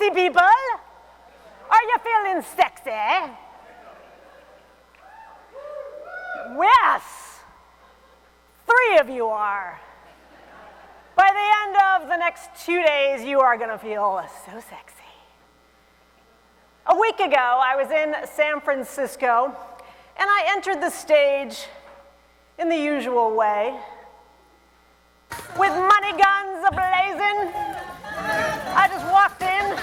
sexy people? Are you feeling sexy? Yes, 3 of you are. By the end of the next 2 days, you are going to feel so sexy. A week ago, I was in San Francisco, and I entered the stage in the usual way, with money guns ablazing. I just walked in.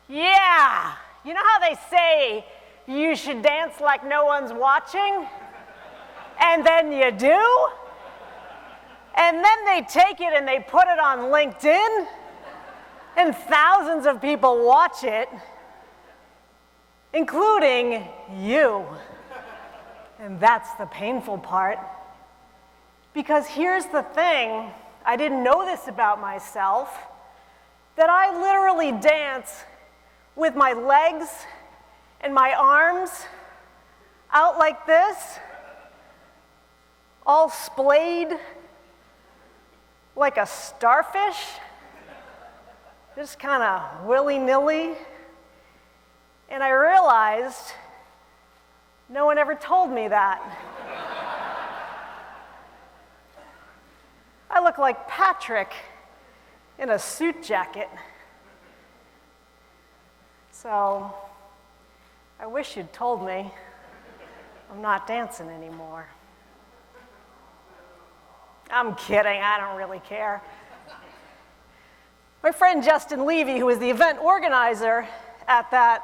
Yeah. You know how they say you should dance like no one's watching? And then you do? And then they take it and they put it on LinkedIn, and thousands of people watch it, including you. And that's the painful part. Because here's the thing, I didn't know this about myself, that I literally dance with my legs and my arms out like this, all splayed like a starfish, just kind of willy-nilly. And I realized no one ever told me that. I look like Patrick in a suit jacket. So I wish you'd told me I'm not dancing anymore. I'm kidding, I don't really care. My friend Justin Levy, who was the event organizer at that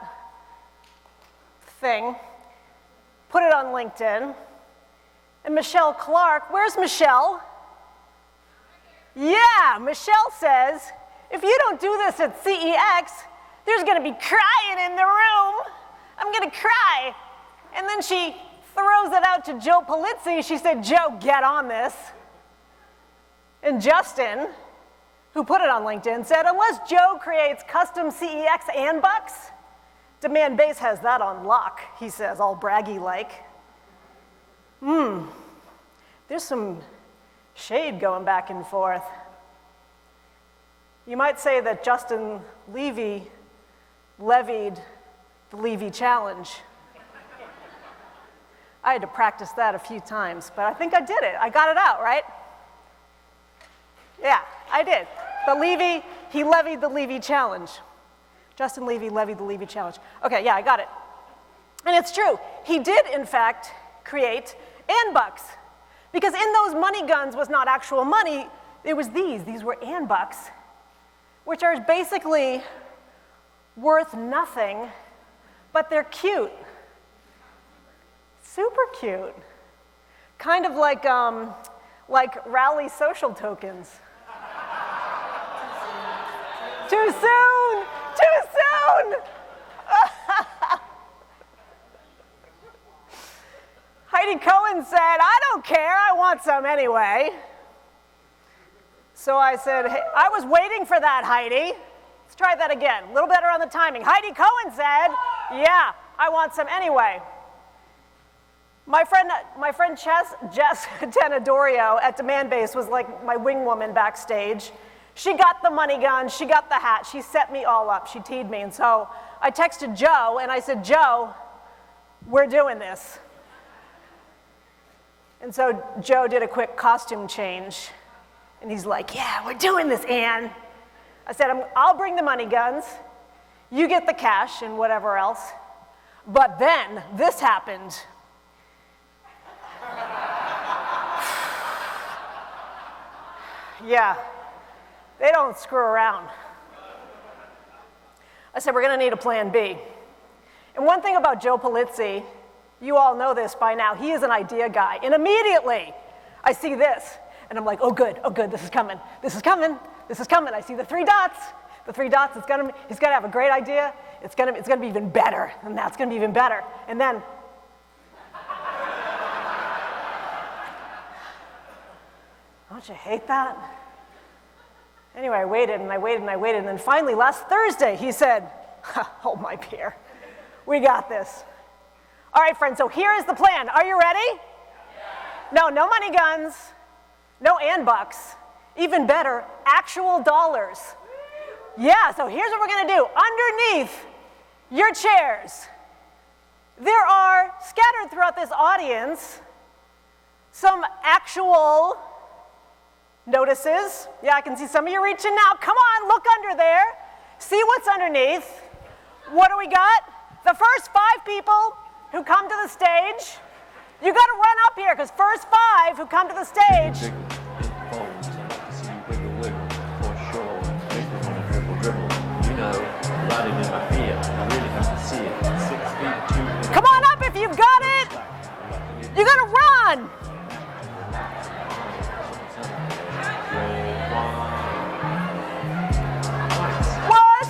thing, put it on LinkedIn. And Michelle Clark, where's Michelle? Yeah, Michelle says, if you don't do this at CEX, there's going to be crying in the room. I'm going to cry. And then she throws it out to Joe Polizzi. She said, Joe, get on this. And Justin, who put it on LinkedIn, said, unless Joe creates custom CEX handbooks, Demand Base has that on lock, he says, all braggy-like. There's some shade going back and forth. You might say that Justin Levy levied the Levy Challenge. I had to practice that a few times, but I think I did it. I got it out, right? Yeah, I did. He levied the Levy Challenge. Justin Levy levied the Levy Challenge. Okay, yeah, I got it. And it's true. He did, in fact, create handbooks. Because in those money guns was not actual money, it was these. These were handbooks, which are basically worth nothing, but they're cute. Super cute. Kind of like rally social tokens. Too soon! Too soon! Heidi Cohen said, I don't care, I want some anyway. So I said, hey, I was waiting for that, Heidi. Let's try that again, a little better on the timing. Heidi Cohen said, yeah, I want some anyway. My friend Jess Tenedorio at Demand Base was like my wing woman backstage. She got the money gun, she got the hat, she set me all up, she teed me. And so I texted Joe and I said, Joe, we're doing this. And so Joe did a quick costume change. And he's like, yeah, we're doing this, Ann. I said, I'll bring the money guns, you get the cash and whatever else. But then this happened. Yeah, they don't screw around. I said, we're going to need a plan B. And one thing about Joe Polizzi, you all know this by now, he is an idea guy. And immediately, I see this, and I'm like, oh good, this is coming. I see the 3 dots. The 3 dots, he's going to have a great idea. It's going to be even better, and that's going to be even better. And then, don't you hate that? Anyway, I waited, and then finally, last Thursday, he said, hold my beer. We got this. All right, friends, so here is the plan. Are you ready? Yeah. No money guns, no handbooks. Even better, actual dollars. Yeah, so here's what we're going to do. Underneath your chairs, there are scattered throughout this audience some actual notices. Yeah, I can see some of you reaching now. Come on, look under there. See what's underneath. What do we got? The first 5 people who come to the stage, you got to run up here, because first 5 who come to the stage. Come on up if you've got it. You got to run. What?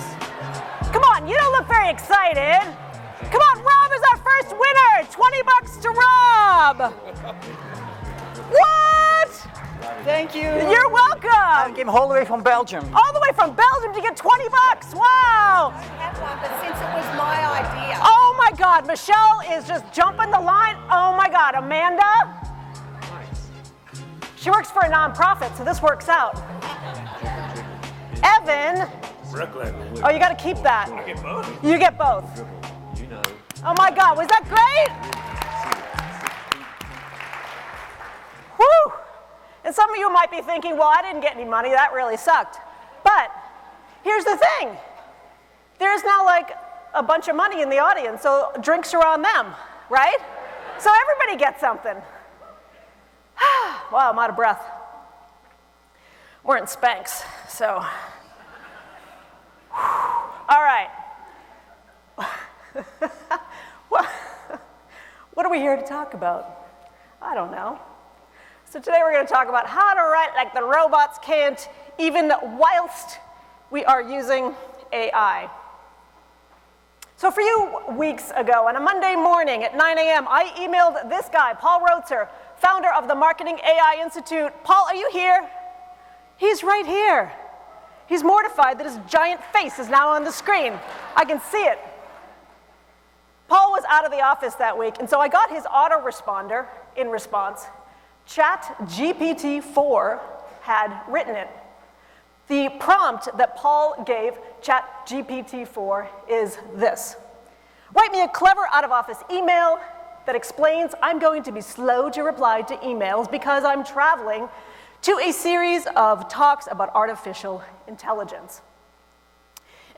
Come on, you don't look very excited. Come on, Rob is our first winner. $20 to Rob. What? Thank you. You're welcome. I came all the way from Belgium. All the way from Belgium to get $20. Wow. I had one, but since it was my idea. Oh my God, Michelle is just jumping the line. Oh my God, Amanda. She works for a nonprofit, so this works out. Evan. Oh, you got to keep that. I get both. You get both. Oh my God, was that great? Whew. And some of you might be thinking, well, I didn't get any money. That really sucked. But here's the thing. There's now like a bunch of money in the audience, so drinks are on them, right? So everybody gets something. Wow, I'm out of breath. We're in Spanx, so. All right. What are we here to talk about? I don't know. So today we're going to talk about how to write like the robots can't, even whilst we are using AI. So a few weeks ago, on a Monday morning at 9 a.m., I emailed this guy, Paul Rotzer, founder of the Marketing AI Institute. Paul, are you here? He's right here. He's mortified that his giant face is now on the screen. I can see it. Paul was out of the office that week, and so I got his autoresponder in response. ChatGPT-4 had written it. The prompt that Paul gave ChatGPT-4 is this. Write me a clever out-of-office email that explains I'm going to be slow to reply to emails because I'm traveling to a series of talks about artificial intelligence.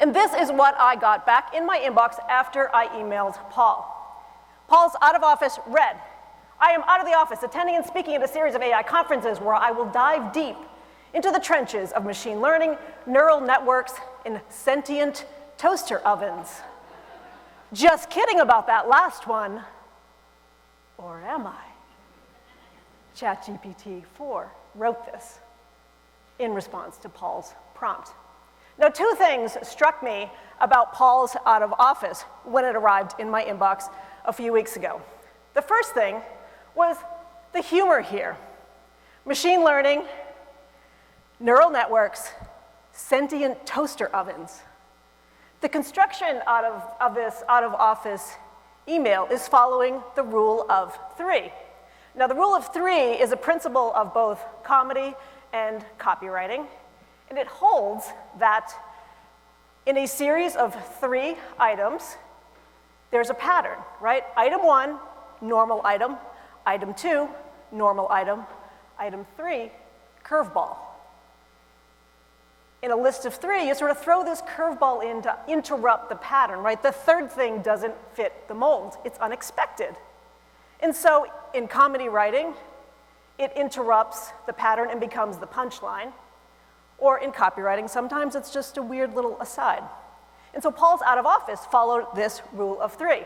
And this is what I got back in my inbox after I emailed Paul. Paul's out of office read, I am out of the office attending and speaking at a series of AI conferences where I will dive deep into the trenches of machine learning, neural networks, and sentient toaster ovens. Just kidding about that last one, or am I? ChatGPT-4 wrote this in response to Paul's prompt. Now, 2 things struck me about Paul's out of office when it arrived in my inbox a few weeks ago. The first thing was the humor here. Machine learning, neural networks, sentient toaster ovens. The construction of this out-of-office email is following the rule of 3. Now, the rule of 3 is a principle of both comedy and copywriting, and it holds that in a series of 3 items, there's a pattern, right? Item 1, normal item. Item 2, normal item. Item 3, curveball. In a list of 3, you sort of throw this curveball in to interrupt the pattern, right? The third thing doesn't fit the mold. It's unexpected. And so in comedy writing, it interrupts the pattern and becomes the punchline. Or in copywriting, sometimes it's just a weird little aside. And so Paul's out of office followed this rule of 3.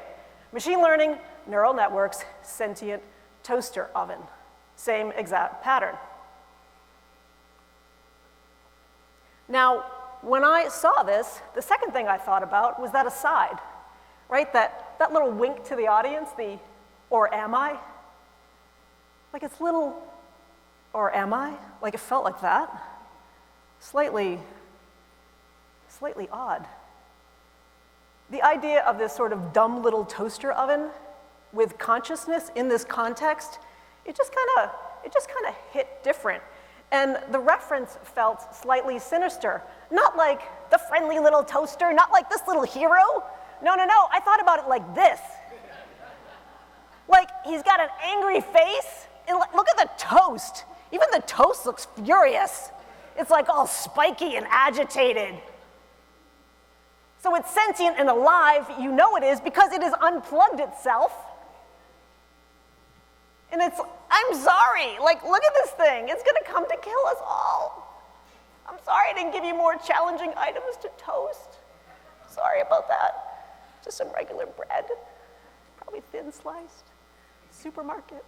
Machine learning, neural networks, sentient toaster oven. Same exact pattern. Now, when I saw this, the second thing I thought about was that aside, right? That little wink to the audience, the, or am I? Like it's little, or am I? Like it felt like that. Slightly odd. The idea of this sort of dumb little toaster oven with consciousness in this context, it just kind of hit different. And the reference felt slightly sinister. Not like the friendly little toaster, not like this little hero. No, no, no, I thought about it like this. Like, he's got an angry face, and look at the toast. Even the toast looks furious. It's like all spiky and agitated. So it's sentient and alive, you know it is, because it has unplugged itself. And it's, I'm sorry, like, look at this thing. It's gonna come to kill us all. I'm sorry I didn't give you more challenging items to toast. Sorry about that. Just some regular bread, probably thin sliced. Supermarket.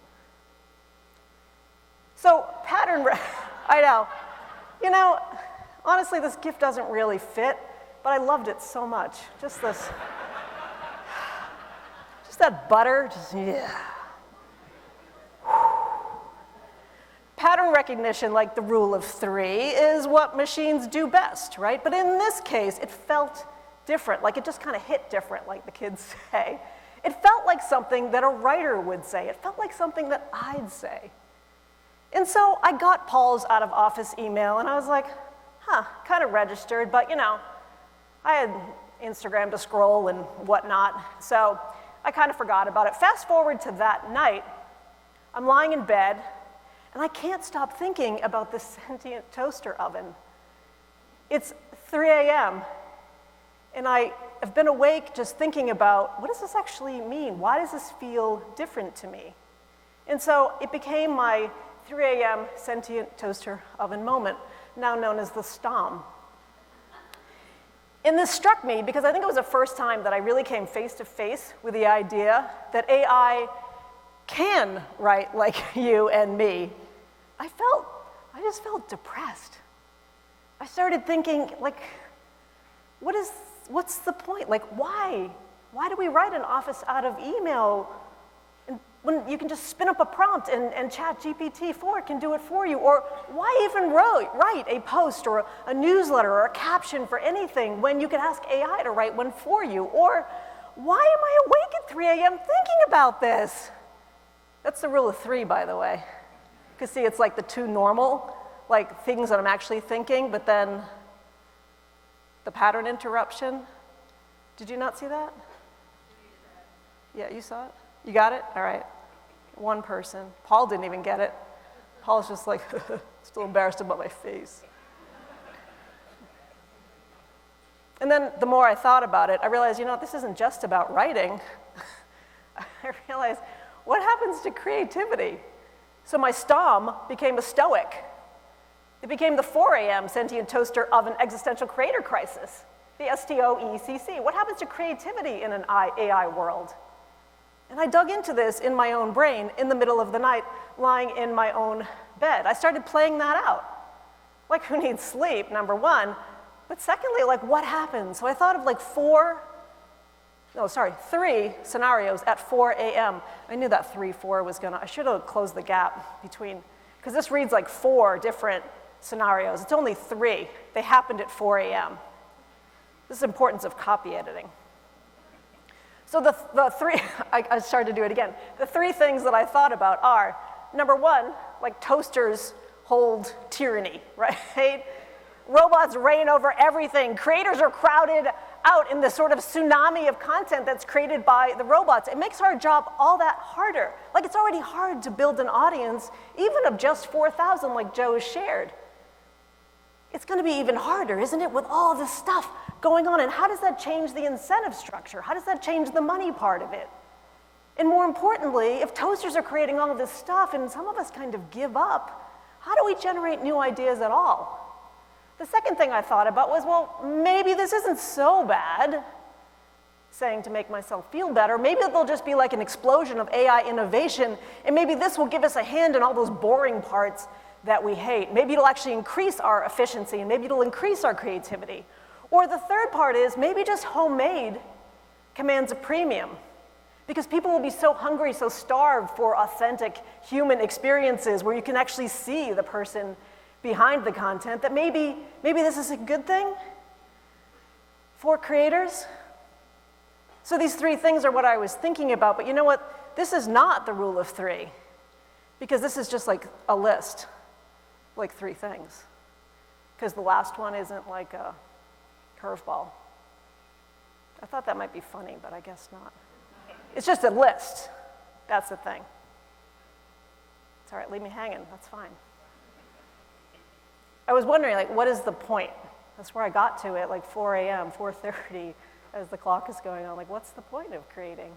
So I know. You know, honestly, this gift doesn't really fit, but I loved it so much. Just this, just that butter, just, yeah. Pattern recognition, like the rule of 3, is what machines do best, right? But in this case, it felt different, like it just kind of hit different, like the kids say. It felt like something that a writer would say. It felt like something that I'd say. And so I got Paul's out of office email, and I was like, kind of registered, but you know, I had Instagram to scroll and whatnot, so I kind of forgot about it. Fast forward to that night, I'm lying in bed, and I can't stop thinking about this sentient toaster oven. It's 3 a.m., and I have been awake just thinking about, what does this actually mean? Why does this feel different to me? And so it became my 3 a.m. sentient toaster oven moment, now known as the STOM. And this struck me because I think it was the first time that I really came face to face with the idea that AI can write like you and me. I just felt depressed. I started thinking, like, what's the point? Like, why? Why do we write an office out of email when you can just spin up a prompt and ChatGPT-4 can do it for you? Or why even write a post or a newsletter or a caption for anything when you can ask AI to write one for you? Or why am I awake at 3 a.m. thinking about this? That's the rule of 3, by the way. Because see, it's like the 2 normal, like things that I'm actually thinking, but then the pattern interruption. Did you not see that? Yeah, you saw it? You got it? All right. One person. Paul didn't even get it. Paul's just like, still embarrassed about my face. And then the more I thought about it, I realized, you know, this isn't just about writing. I realized, what happens to creativity? So my STOM became a stoic. It became the 4 a.m. sentient toaster of an existential creator crisis, the STOECC. What happens to creativity in an AI world? And I dug into this in my own brain in the middle of the night, lying in my own bed. I started playing that out. Like, who needs sleep, number one? But secondly, like, what happens? So I thought of like 3 scenarios at 4 a.m. I knew that 3-4 was I should have closed the gap between, because this reads like 4 different scenarios. It's only 3. They happened at 4 a.m. This is the importance of copy editing. So the 3, I started to do it again. The 3 things that I thought about are, number 1, like toasters hold tyranny, right? Robots reign over everything. Creators are crowded out in this sort of tsunami of content that's created by the robots. It makes our job all that harder. Like, it's already hard to build an audience, even of just 4,000 like Joe shared. It's gonna be even harder, isn't it, with all this stuff going on? And how does that change the incentive structure? How does that change the money part of it? And more importantly, if toasters are creating all of this stuff and some of us kind of give up, how do we generate new ideas at all? The second thing I thought about was, well, maybe this isn't so bad, saying to make myself feel better. Maybe it'll just be like an explosion of AI innovation, and maybe this will give us a hand in all those boring parts that we hate. Maybe it'll actually increase our efficiency, and maybe it'll increase our creativity. Or the third part is, maybe just homemade commands a premium, because people will be so hungry, so starved for authentic human experiences where you can actually see the person behind the content, that maybe this is a good thing for creators. So these 3 things are what I was thinking about, but you know what? This is not the rule of 3, because this is just like a list. like 3 things, because the last one isn't like a curveball. I thought that might be funny, but I guess not. It's just a list. That's the thing. It's all right, leave me hanging, that's fine. I was wondering, like, what is the point? That's where I got to it, like 4 a.m., 4:30, as the clock is going on. Like, what's the point of creating?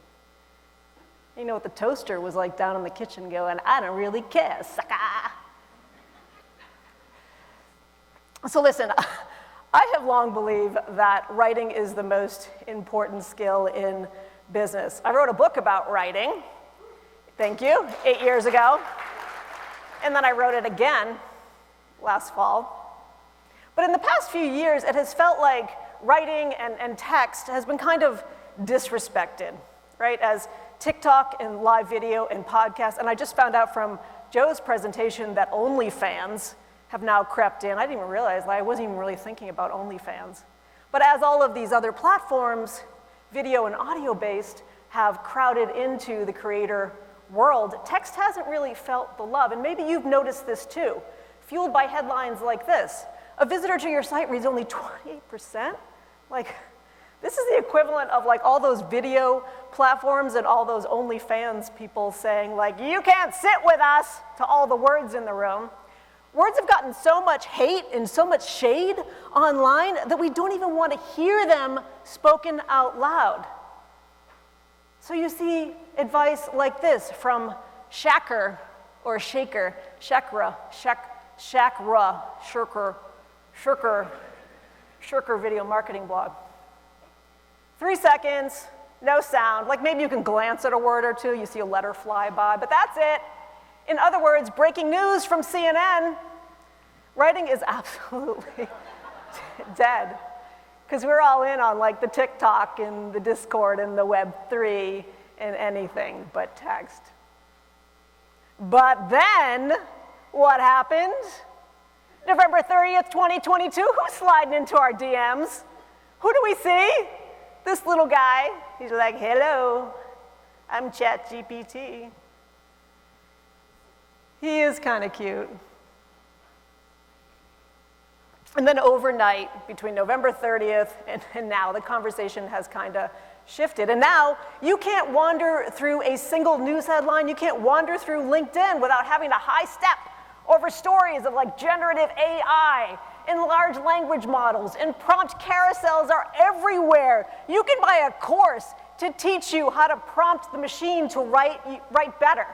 You know what the toaster was like down in the kitchen going, I don't really care, sucker. So listen, I have long believed that writing is the most important skill in business. I wrote a book about writing, thank you, 8 years ago. And then I wrote it again last fall. But in the past few years, it has felt like writing and text has been kind of disrespected, right? As TikTok and live video and podcasts, and I just found out from Joe's presentation that OnlyFans have now crept in. I didn't even realize, I wasn't even really thinking about OnlyFans. But as all of these other platforms, video and audio-based, have crowded into the creator world, text hasn't really felt the love. And maybe you've noticed this too, fueled by headlines like this. A visitor to your site reads only 28%? Like, this is the equivalent of like all those video platforms and all those OnlyFans people saying like, you can't sit with us, to all the words in the room. Words have gotten so much hate and so much shade online that we don't even want to hear them spoken out loud. So you see advice like this from Shakra video marketing blog. 3 seconds, no sound. Like maybe you can glance at a word or two, you see a letter fly by, but that's it. In other words, breaking news from CNN, writing is absolutely dead. Because we're all in on like the TikTok and the Discord and the Web3 and anything but text. But then, what happened? November 30th, 2022, who's sliding into our DMs? Who do we see? This little guy. He's like, hello, I'm ChatGPT. He is kind of cute. And then overnight, between November 30th and now, the conversation has kind of shifted. And now, you can't wander through a single news headline, you can't wander through LinkedIn without having a high step over stories of like generative AI and large language models, and prompt carousels are everywhere. You can buy a course to teach you how to prompt the machine to write better,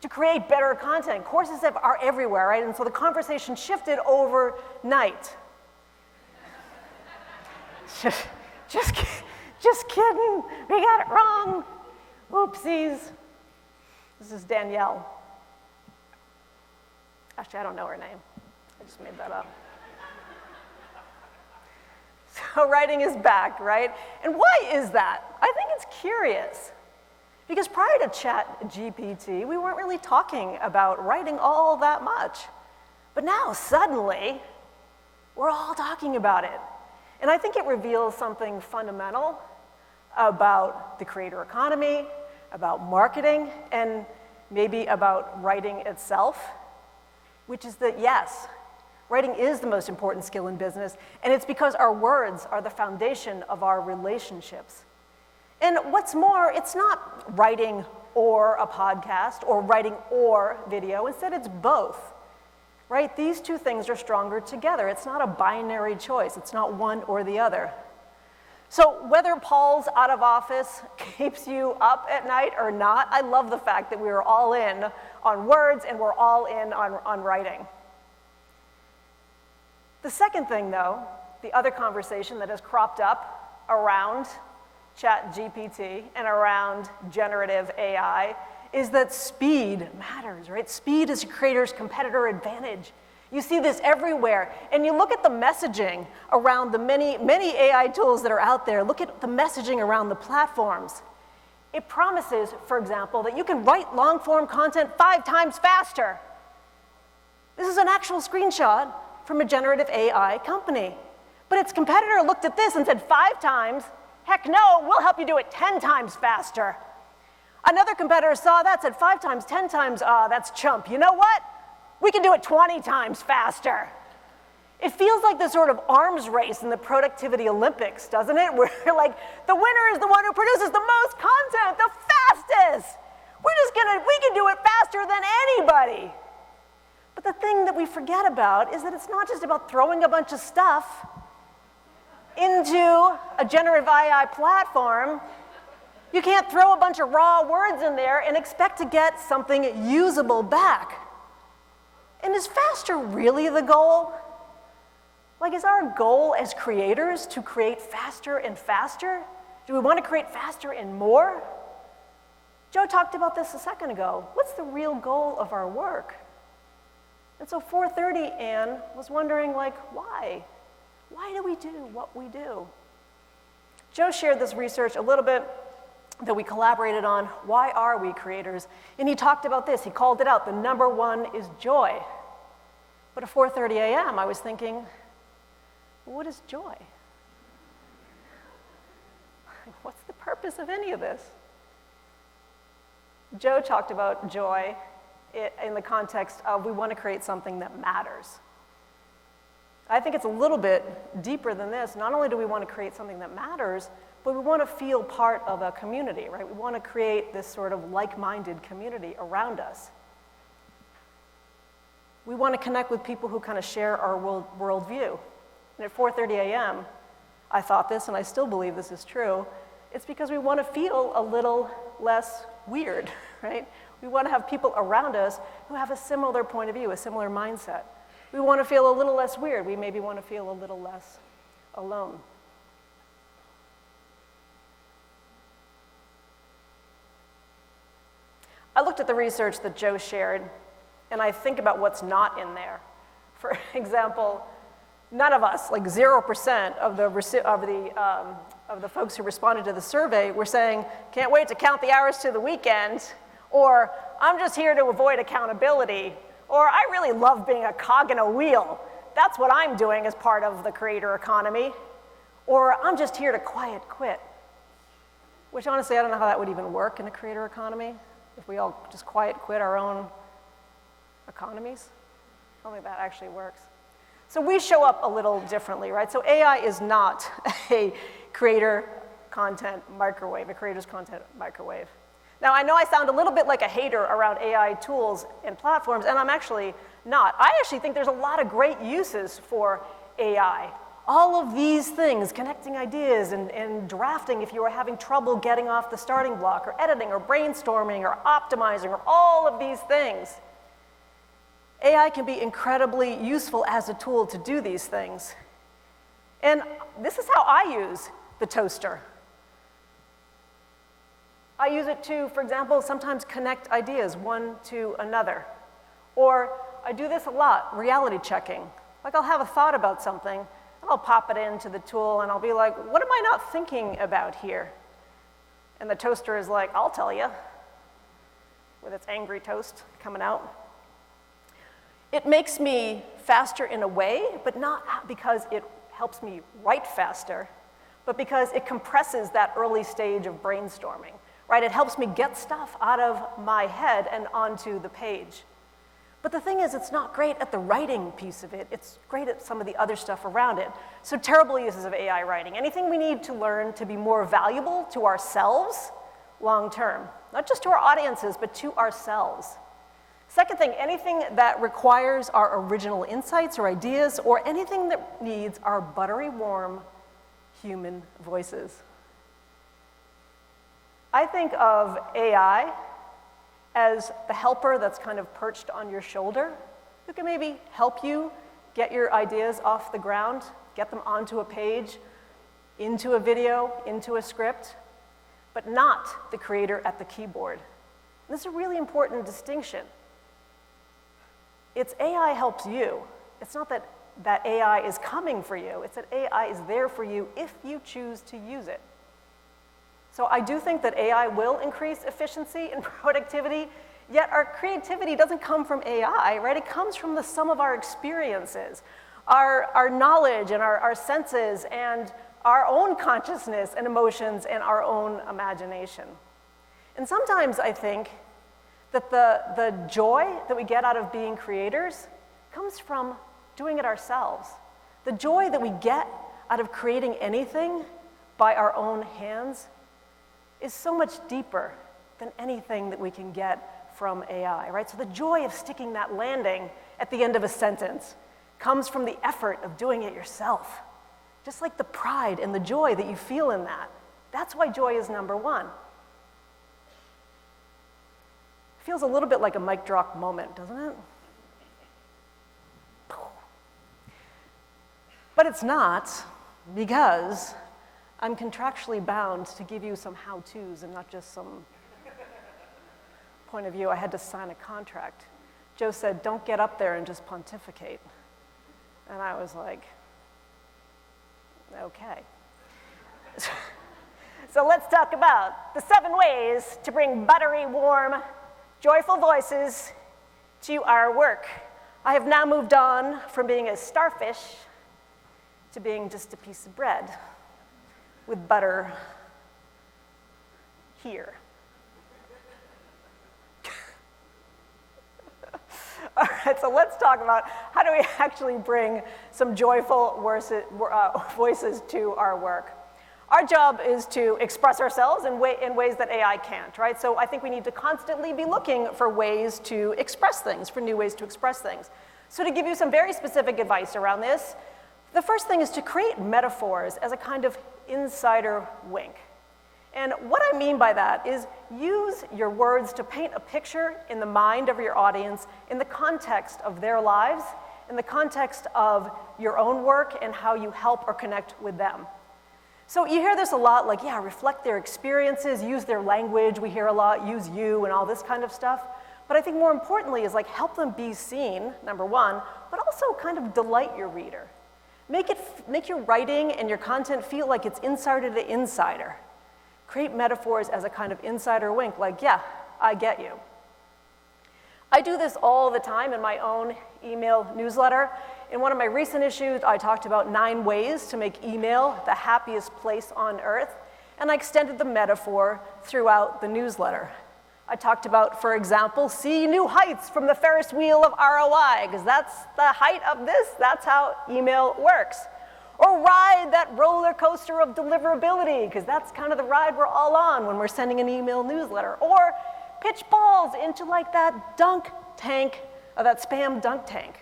to create better content. Courses are everywhere, right? And so the conversation shifted overnight. Just kidding, we got it wrong. Oopsies. This is Danielle. Actually, I don't know her name. I just made that up. So writing is back, right? And why is that? I think it's curious. Because prior to ChatGPT, we weren't really talking about writing all that much. But now, suddenly, we're all talking about it. And I think it reveals something fundamental about the creator economy, about marketing, and maybe about writing itself, which is that, yes, writing is the most important skill in business, and it's because our words are the foundation of our relationships. And what's more, it's not writing or a podcast or writing or video. Instead, it's both, right? These two things are stronger together. It's not a binary choice. It's not one or the other. So whether Paul's out of office keeps you up at night or not, I love the fact that we are all in on words and we're all in on writing. The second thing, though, the other conversation that has cropped up around ChatGPT and around generative AI is that speed matters, right? Speed is a creator's competitor advantage. You see this everywhere. And you look at the messaging around the many AI tools that are out there. Look at the messaging around the platforms. It promises, for example, that you can write long-form content 5 times faster. This is an actual screenshot from a generative AI company. But its competitor looked at this and said 5 times? Heck no, we'll help you do it 10 times faster. Another competitor saw that, said 5 times, 10 times, that's chump. You know what? We can do it 20 times faster. It feels like the sort of arms race in the productivity Olympics, doesn't it? Where like the winner is the one who produces the most content, the fastest. We can do it faster than anybody. But the thing that we forget about is that it's not just about throwing a bunch of stuff into a generative AI platform. You can't throw a bunch of raw words in there and expect to get something usable back. And is faster really the goal? Like, is our goal as creators to create faster and faster? Do we want to create faster and more? Joe talked about this a second ago. What's the real goal of our work? And so 430 Ann was wondering, like, why? Why do we do what we do? Joe shared this research a little bit that we collaborated on. Why are we creators? And he talked about this. He called it out. The number one is joy. But at 4:30 a.m., I was thinking, what is joy? What's the purpose of any of this? Joe talked about joy in the context of we want to create something that matters. I think it's a little bit deeper than this. Not only do we want to create something that matters, but we want to feel part of a community, right? We want to create this sort of like-minded community around us. We want to connect with people who kind of share our worldview. And at 4:30 a.m., I thought this, and I still believe this is true, it's because we want to feel a little less weird, right? We want to have people around us who have a similar point of view, a similar mindset. We want to feel a little less weird. We maybe want to feel a little less alone. I looked at the research that Joe shared, and I think about what's not in there. For example, none of us, like 0% of the folks who responded to the survey were saying, can't wait to count the hours to the weekend, or I'm just here to avoid accountability, or I really love being a cog in a wheel. That's what I'm doing as part of the creator economy, or I'm just here to quiet quit. Which honestly, I don't know how that would even work in a creator economy, if we all just quiet quit our own economies. I don't think that actually works. So we show up a little differently, right? So AI is not a creator content microwave, a creator's content microwave. Now, I know I sound a little bit like a hater around AI tools and platforms, and I'm actually not. I actually think there's a lot of great uses for AI. All of these things, connecting ideas and drafting if you are having trouble getting off the starting block, or editing, or brainstorming, or optimizing, or all of these things. AI can be incredibly useful as a tool to do these things. And this is how I use the toaster. I use it to, for example, sometimes connect ideas one to another. Or I do this a lot, reality checking. Like I'll have a thought about something, and I'll pop it into the tool, and I'll be like, what am I not thinking about here? And the toaster is like, I'll tell you, with its angry toast coming out. It makes me faster in a way, but not because it helps me write faster, but because it compresses that early stage of brainstorming, right? It helps me get stuff out of my head and onto the page. But the thing is, it's not great at the writing piece of it. It's great at some of the other stuff around it. So terrible uses of AI writing. Anything we need to learn to be more valuable to ourselves long term, not just to our audiences, but to ourselves. Second thing, anything that requires our original insights or ideas, or anything that needs our buttery warm human voices. I think of AI as the helper that's kind of perched on your shoulder, who can maybe help you get your ideas off the ground, get them onto a page, into a video, into a script, but not the creator at the keyboard. And this is a really important distinction. It's AI helps you. It's not that AI is coming for you. It's that AI is there for you if you choose to use it. So I do think that AI will increase efficiency and productivity, yet our creativity doesn't come from AI, right? It comes from the sum of our experiences, our knowledge and our senses, and our own consciousness and emotions and our own imagination. And sometimes I think that the joy that we get out of being creators comes from doing it ourselves. The joy that we get out of creating anything by our own hands is so much deeper than anything that we can get from AI, right? So the joy of sticking that landing at the end of a sentence comes from the effort of doing it yourself. Just like the pride and the joy that you feel in that. That's why joy is number one. Feels a little bit like a mic drop moment, doesn't it? But it's not, because I'm contractually bound to give you some how-tos and not just some point of view. I had to sign a contract. Joe said, don't get up there and just pontificate. And I was like, okay. So let's talk about the 7 ways to bring buttery, warm, joyful voices to our work. I have now moved on from being a starfish to being just a piece of bread with butter here. All right, so let's talk about how do we actually bring some joyful voices to our work. Our job is to express ourselves in ways that AI can't, right? So I think we need to constantly be looking for ways to express things, for new ways to express things. So to give you some very specific advice around this, the first thing is to create metaphors as a kind of insider wink. And what I mean by that is use your words to paint a picture in the mind of your audience in the context of their lives, in the context of your own work and how you help or connect with them. So you hear this a lot, like, yeah, reflect their experiences, use their language. We hear a lot, use you and all this kind of stuff. But I think more importantly is like help them be seen, number one, but also kind of delight your reader. Make your writing and your content feel like it's insider to insider. Create metaphors as a kind of insider wink, like, yeah, I get you. I do this all the time in my own email newsletter. In one of my recent issues, I talked about 9 ways to make email the happiest place on earth, and I extended the metaphor throughout the newsletter. I talked about, for example, see new heights from the Ferris wheel of ROI, because that's the height of this, that's how email works. Or ride that roller coaster of deliverability, because that's kind of the ride we're all on when we're sending an email newsletter. Or pitch balls into like that dunk tank, or that spam dunk tank.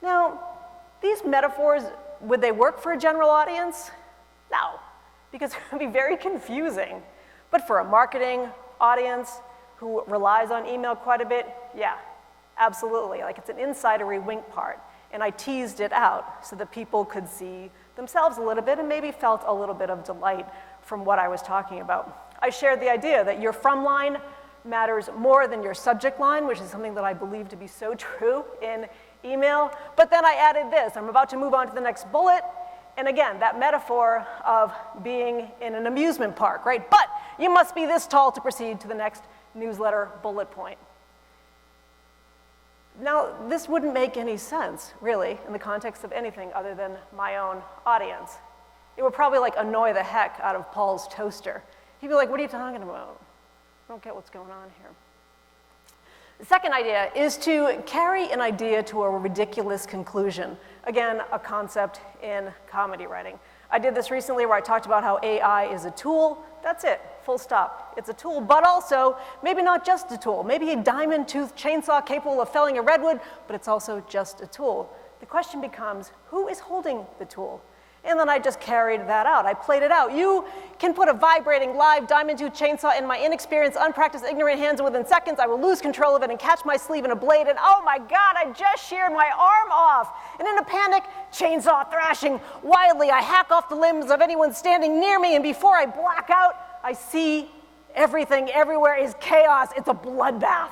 Now, these metaphors, would they work for a general audience? No, because it would be very confusing. But for a marketing audience who relies on email quite a bit, yeah, absolutely. Like it's an insidery wink part. And I teased it out so that people could see themselves a little bit and maybe felt a little bit of delight from what I was talking about. I shared the idea that your from line matters more than your subject line, which is something that I believe to be so true in email. But then I added this. I'm about to move on to the next bullet. And again, that metaphor of being in an amusement park, right? But you must be this tall to proceed to the next newsletter bullet point. Now, this wouldn't make any sense, really, in the context of anything other than my own audience. It would probably like annoy the heck out of Paul's toaster. He'd be like, what are you talking about? I don't get what's going on here. The second idea is to carry an idea to a ridiculous conclusion. Again, a concept in comedy writing. I did this recently where I talked about how AI is a tool. That's it, full stop. It's a tool, but also maybe not just a tool. Maybe a diamond-toothed chainsaw capable of felling a redwood, but it's also just a tool. The question becomes, who is holding the tool? And then I just carried that out. I played it out. You can put a vibrating, live, diamond-toothed chainsaw in my inexperienced, unpracticed, ignorant hands, and within seconds I will lose control of it and catch my sleeve in a blade, and oh my God, I just sheared my arm off. And in a panic, chainsaw thrashing wildly, I hack off the limbs of anyone standing near me, and before I black out, I see everything everywhere is chaos. It's a bloodbath.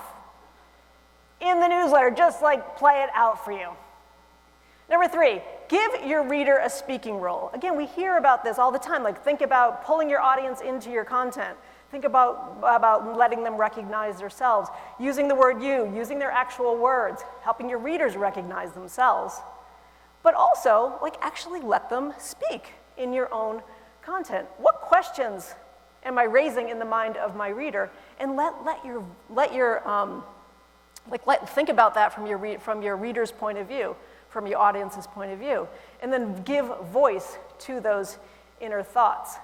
In the newsletter, just like play it out for you. Number 3, give your reader a speaking role. Again, we hear about this all the time. Like, think about pulling your audience into your content. Think about letting them recognize themselves, using the word you, using their actual words, helping your readers recognize themselves. But also, like, actually let them speak in your own content. What questions am I raising in the mind of my reader? And think about that from your reader's point of view, from your audience's point of view, and then give voice to those inner thoughts.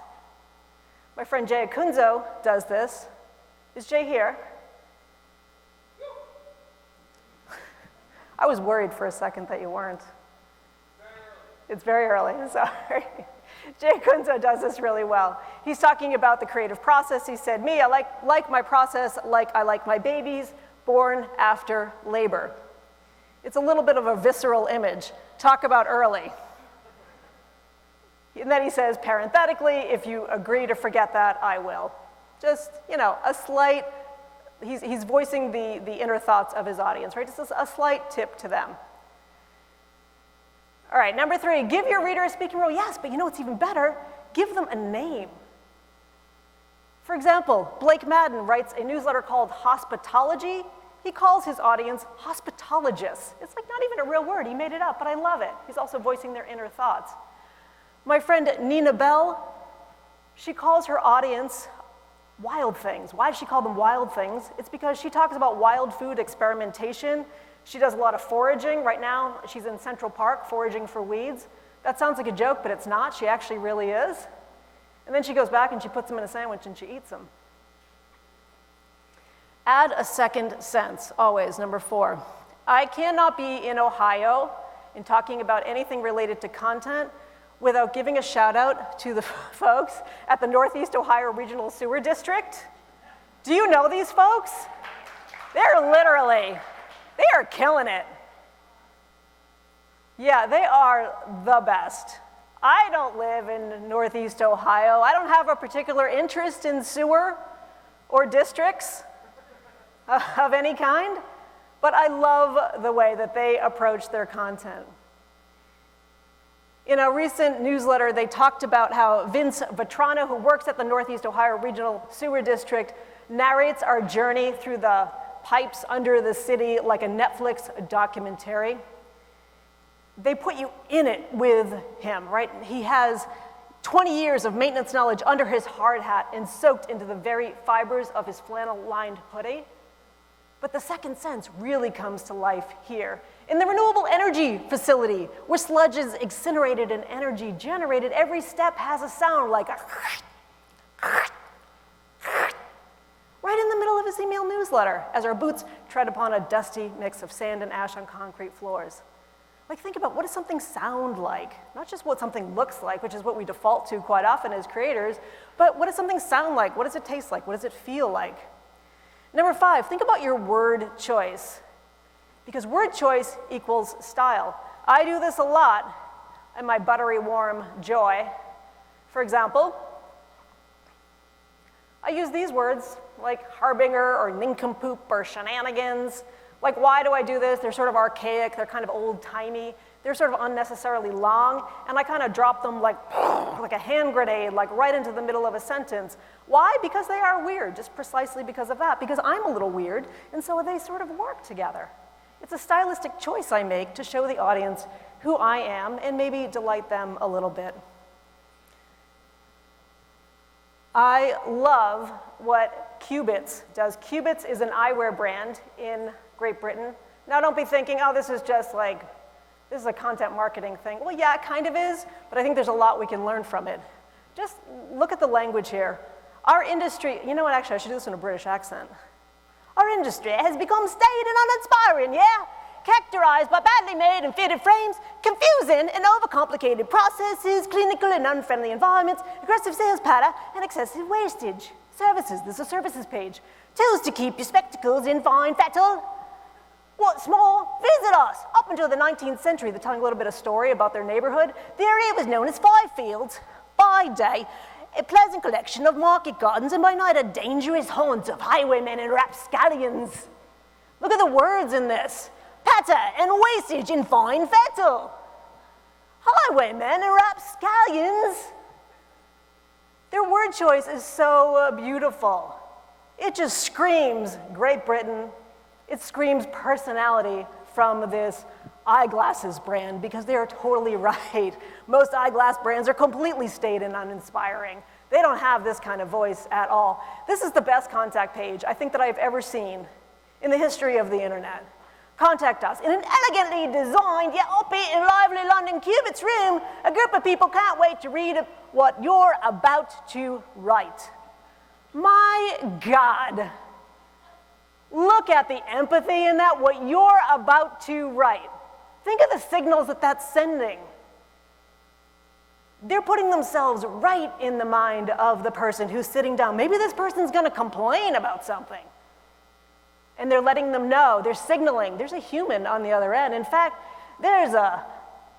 My friend Jay Akunzo does this. Is Jay here? I was worried for a second that you weren't. It's very early, sorry. Jay Akunzo does this really well. He's talking about the creative process. He said, I like my process like I like my babies born after labor. It's a little bit of a visceral image. Talk about early. And then he says, parenthetically, if you agree to forget that, I will. Just, a slight, he's voicing the inner thoughts of his audience, right? Just a slight tip to them. All right, number 3, give your reader a speaking role. Yes, but what's even better? Give them a name. For example, Blake Madden writes a newsletter called Hospitology. He calls his audience hospitologists. It's like not even a real word. He made it up, but I love it. He's also voicing their inner thoughts. My friend Nina Bell, she calls her audience wild things. Why does she call them wild things? It's because she talks about wild food experimentation. She does a lot of foraging. Right now, she's in Central Park foraging for weeds. That sounds like a joke, but it's not. She actually really is. And then she goes back and she puts them in a sandwich and she eats them. Add a second sense, always, number 4. I cannot be in Ohio in talking about anything related to content without giving a shout out to the folks at the Northeast Ohio Regional Sewer District. Do you know these folks? They are killing it. Yeah, they are the best. I don't live in Northeast Ohio. I don't have a particular interest in sewer or districts of any kind, but I love the way that they approach their content. In a recent newsletter, they talked about how Vince Vetrano, who works at the Northeast Ohio Regional Sewer District, narrates our journey through the pipes under the city like a Netflix documentary. They put you in it with him, right? He has 20 years of maintenance knowledge under his hard hat and soaked into the very fibers of his flannel-lined hoodie. But the second sense really comes to life here. In the renewable energy facility, where sludge is incinerated and energy generated, every step has a sound like a right in the middle of his email newsletter, as our boots tread upon a dusty mix of sand and ash on concrete floors. Like, think about, what does something sound like? Not just what something looks like, which is what we default to quite often as creators, but what does something sound like? What does it taste like? What does it feel like? Number 5, think about your word choice, because word choice equals style. I do this a lot in my buttery warm joy. For example, I use these words like harbinger or nincompoop or shenanigans. Like, why do I do this? They're sort of archaic, they're kind of old-timey, they're sort of unnecessarily long, and I kind of drop them like a hand grenade, like right into the middle of a sentence. Why? Because they are weird, just precisely because of that. Because I'm a little weird, and so they sort of work together. It's a stylistic choice I make to show the audience who I am and maybe delight them a little bit. I love what Cubits does. Cubits is an eyewear brand in Great Britain. Now don't be thinking, oh, this is a content marketing thing. Well, yeah, it kind of is, but I think there's a lot we can learn from it. Just look at the language here. Our industry, you know what, actually, I should do this in a British accent. Our industry has become staid and uninspiring, yeah? Characterized by badly made and fitted frames, confusing and overcomplicated processes, clinical and unfriendly environments, aggressive sales patter, and excessive wastage. Services, there's a services page. Tools to keep your spectacles in fine fettle. What's more, visit us. Up until the 19th century, they're telling a little bit of story about their neighborhood. The area was known as Five Fields. By day, a pleasant collection of market gardens, and by night, a dangerous haunt of highwaymen and rapscallions. Look at the words in this. Patter and wastage in fine fettle. Highwaymen and rapscallions. Their word choice is so beautiful. It just screams Great Britain. It screams personality from this eyeglasses brand, because they are totally right. Most eyeglass brands are completely staid and uninspiring. They don't have this kind of voice at all. This is the best contact page I think that I've ever seen in the history of the internet. Contact us. In an elegantly designed yet upbeat and lively London Cubits room, a group of people can't wait to read what you're about to write. My God. Look at the empathy in that, what you're about to write. Think of the signals that that's sending. They're putting themselves right in the mind of the person who's sitting down. Maybe this person's going to complain about something. And they're letting them know, they're signaling, there's a human on the other end. In fact, there's a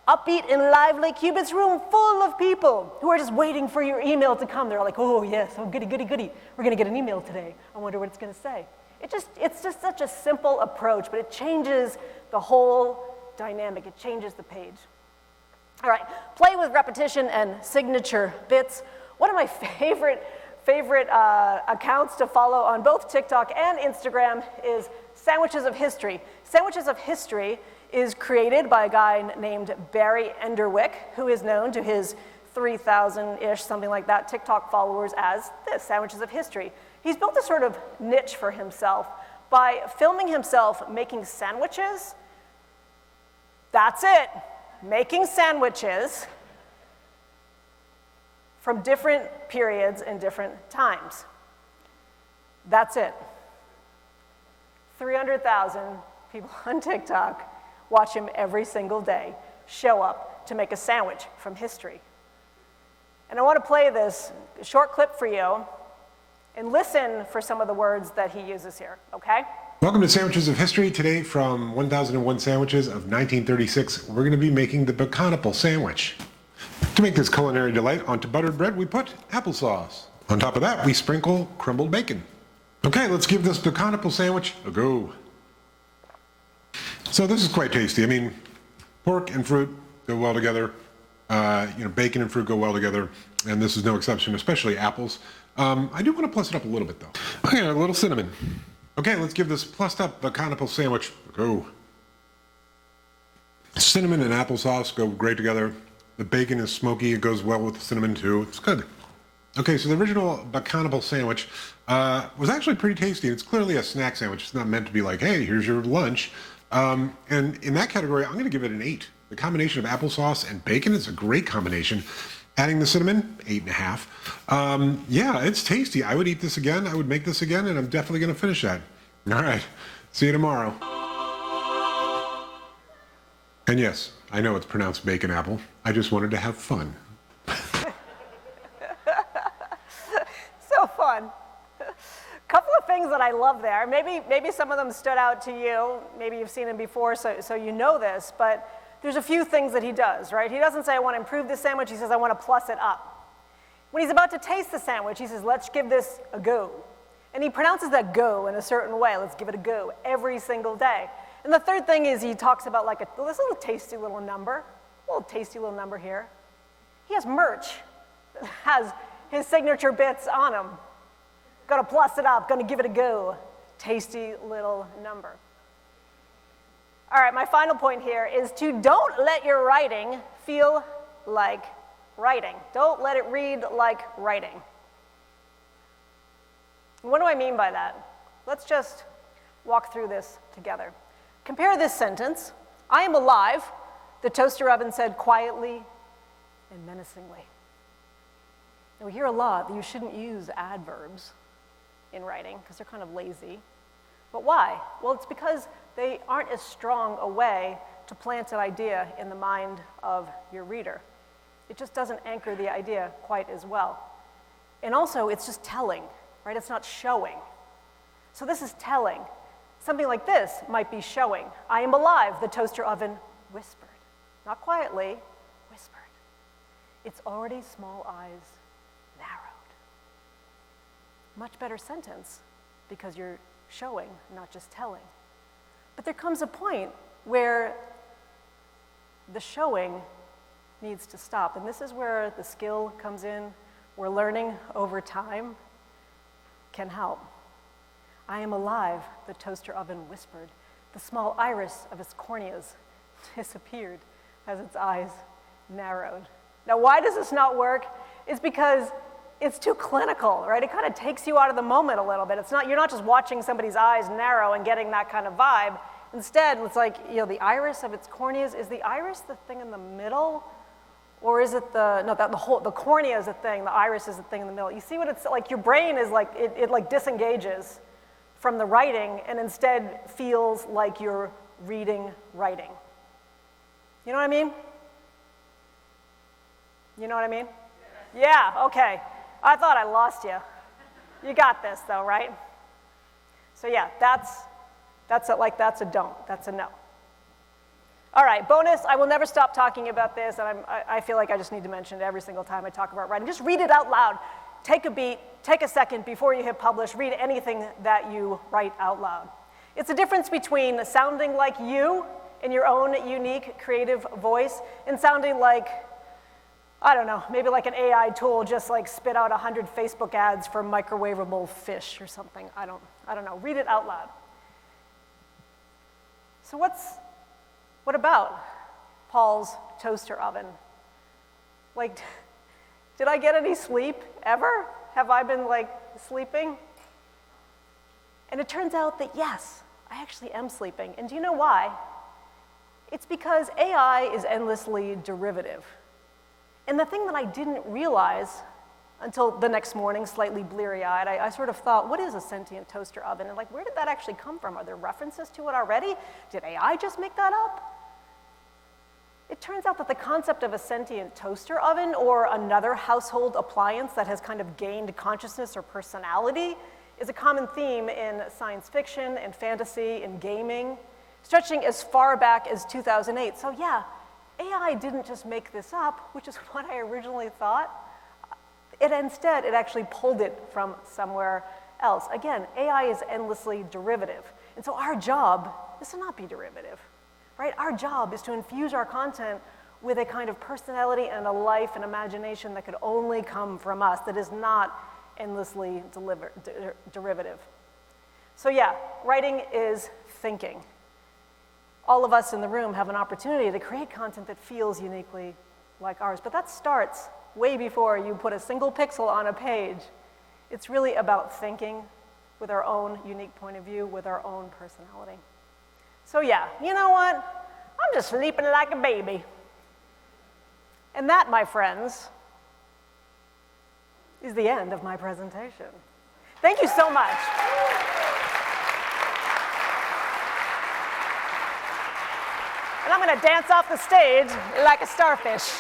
upbeat and lively Cubits room full of people who are just waiting for your email to come. They're like, oh yes, oh goody, goody, goody. We're going to get an email today. I wonder what it's going to say. It's just such a simple approach, but it changes the whole dynamic. It changes the page. All right, play with repetition and signature bits. One of my favorite accounts to follow on both TikTok and Instagram is Sandwiches of History. Sandwiches of History is created by a guy named Barry Enderwick, who is known to his 3,000-ish, something like that, TikTok followers as this, Sandwiches of History. He's built a sort of niche for himself by filming himself making sandwiches. That's it. Making sandwiches from different periods and different times. That's it. 300,000 people on TikTok watch him every single day show up to make a sandwich from history. And I want to play this short clip for you and listen for some of the words that he uses here, okay? Welcome to Sandwiches of History. Today from 1001 Sandwiches of 1936, we're going to be making the baconiple sandwich. To make this culinary delight, onto buttered bread we put applesauce. On top of that, we sprinkle crumbled bacon. Okay, let's give this baconiple sandwich a go. So this is quite tasty. I mean, pork and fruit go well together. Bacon and fruit go well together, and this is no exception, especially apples. I do want to plus it up a little bit, though. Okay, a little cinnamon. Okay, let's give this plussed up baconiple sandwich a go. Cinnamon and applesauce go great together. The bacon is smoky, it goes well with the cinnamon too. It's good. Okay, so the original baconiple sandwich was actually pretty tasty. It's clearly a snack sandwich. It's not meant to be like, hey, here's your lunch. And in that category, I'm going to give it an 8. The combination of applesauce and bacon is a great combination. Adding the cinnamon, 8.5. Yeah, it's tasty. I would eat this again. I would make this again, and I'm definitely going to finish that. All right, see you tomorrow. And yes, I know it's pronounced bacon apple. I just wanted to have fun. So fun. Couple of things that I love there. Maybe some of them stood out to you. Maybe you've seen them before, so you know this, but there's a few things that he does, right? He doesn't say, I want to improve this sandwich. He says, I want to plus it up. When he's about to taste the sandwich, he says, let's give this a go. And he pronounces that go in a certain way. Let's give it a go every single day. And the third thing is he talks about like this little tasty little number, here. He has merch that has his signature bits on them. Gonna plus it up, gonna give it a go. Tasty little number. All right, my final point here is to don't let your writing feel like writing. Don't let it read like writing. What do I mean by that? Let's just walk through this together. Compare this sentence. I am alive, the toaster oven said quietly and menacingly. Now, we hear a lot that you shouldn't use adverbs in writing because they're kind of lazy. But why? Well, it's because they aren't as strong a way to plant an idea in the mind of your reader. It just doesn't anchor the idea quite as well. And also, it's just telling, right? It's not showing. So this is telling. Something like this might be showing. I am alive, the toaster oven whispered. Not quietly, whispered. Its already small eyes narrowed. Much better sentence because you're showing, not just telling. But there comes a point where the showing needs to stop. And this is where the skill comes in, where learning over time can help. I am alive, the toaster oven whispered. The small iris of its corneas disappeared as its eyes narrowed. Now, why does this not work? It's because it's too clinical, right? It kind of takes you out of the moment a little bit. You're not just watching somebody's eyes narrow and getting that kind of vibe. Instead, it's like, the iris of its corneas, is the iris the thing in the middle? Or is it the cornea is the thing, the iris is the thing in the middle. You see what it's like? Your brain is like, it like disengages from the writing and instead feels like you're reading writing. You know what I mean? You know what I mean? Yeah, okay. I thought I lost you. You got this though, right? So yeah, that's a don't, that's a no. All right, bonus, I will never stop talking about this, and I feel like I just need to mention it every single time I talk about writing. Just read it out loud. Take a beat, take a second before you hit publish, read anything that you write out loud. It's a difference between sounding like you in your own unique creative voice and sounding like, I don't know, maybe like an AI tool just like spit out 100 Facebook ads for microwavable fish or something. I don't know, read it out loud. So what about Paul's toaster oven? Like, did I get any sleep ever? Have I been like sleeping? And it turns out that yes, I actually am sleeping. And do you know why? It's because AI is endlessly derivative. And the thing that I didn't realize until the next morning, slightly bleary-eyed, I sort of thought, what is a sentient toaster oven? And like, where did that actually come from? Are there references to it already? Did AI just make that up? It turns out that the concept of a sentient toaster oven or another household appliance that has kind of gained consciousness or personality is a common theme in science fiction and fantasy and gaming, stretching as far back as 2008. So yeah, AI didn't just make this up, which is what I originally thought. Instead, it actually pulled it from somewhere else. Again, AI is endlessly derivative. And so our job is to not be derivative, right? Our job is to infuse our content with a kind of personality and a life and imagination that could only come from us, that is not endlessly derivative. So yeah, writing is thinking. All of us in the room have an opportunity to create content that feels uniquely like ours, but that starts way before you put a single pixel on a page. It's really about thinking with our own unique point of view, with our own personality. So yeah, you know what? I'm just sleeping like a baby. And that, my friends, is the end of my presentation. Thank you so much. And I'm going to dance off the stage like a starfish.